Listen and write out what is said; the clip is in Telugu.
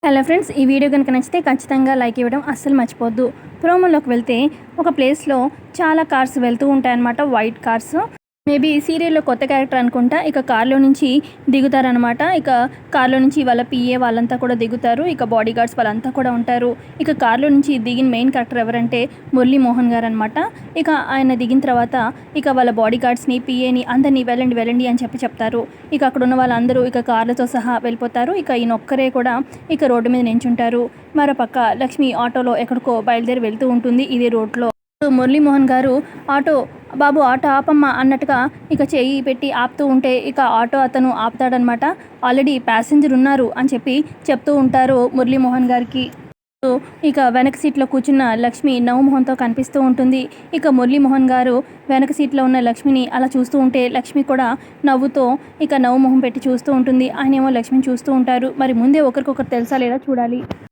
హలో ఫ్రెండ్స్, ఈ వీడియో కనుక నచ్చితే ఖచ్చితంగా లైక్ ఇవ్వడం అస్సలు మర్చిపోవద్దు. ప్రోమోలోకి వెళ్తే ఒక ప్లేస్లో చాలా కార్స్ వెళ్తూ ఉంటాయన్నమాట, వైట్ కార్స్. మేబీ సీరియల్లో కొత్త క్యారెక్టర్ అనుకుంటా. ఇక కార్లో నుంచి దిగుతారనమాట. ఇక కార్లో నుంచి వాళ్ళ పిఏ వాళ్ళంతా కూడా దిగుతారు. ఇక బాడీ గార్డ్స్ వాళ్ళంతా కూడా ఉంటారు. ఇక కార్లో నుంచి దిగిన మెయిన్ క్యారెక్టర్ ఎవరంటే మురళీమోహన్ గారు అనమాట. ఇక ఆయన దిగిన తర్వాత ఇక వాళ్ళ బాడీ గార్డ్స్ని, పిఏని అందరినీ వెళ్ళండి వెళ్ళండి అని చెప్తారు. ఇక అక్కడ ఉన్న వాళ్ళందరూ ఇక కార్లతో సహా వెళ్ళిపోతారు. ఇక ఈయన ఒక్కరే కూడా ఇక రోడ్డు మీద నించుంటారు. మరోపక్క లక్ష్మి ఆటోలో ఎక్కడికో బయలుదేరి వెళ్తూ ఉంటుంది ఇదే రోడ్లో. మురళీమోహన్ గారు ఆటో బాబు ఆటో ఆపమ్మా అన్నట్టుగా ఇక చేయి పెట్టి ఆపుతూ ఉంటే ఇక ఆటో అతను ఆపుతాడనమాట. ఆల్రెడీ ప్యాసింజర్ ఉన్నారు అని చెప్తూ ఉంటారు మురళీమోహన్ గారికి. ఇక వెనక సీట్లో కూర్చున్న లక్ష్మి నవ్వుమోహన్తో కనిపిస్తూ ఉంటుంది. ఇక మురళీమోహన్ గారు వెనక సీట్లో ఉన్న లక్ష్మిని అలా చూస్తూ ఉంటే లక్ష్మి కూడా నవ్వుతో ఇక నవ్వుమోహం పెట్టి చూస్తూ ఉంటుంది. ఆయనేమో లక్ష్మిని చూస్తూ ఉంటారు. మరి ముందే ఒకరికొకరు తెలుసా లేదా చూడాలి.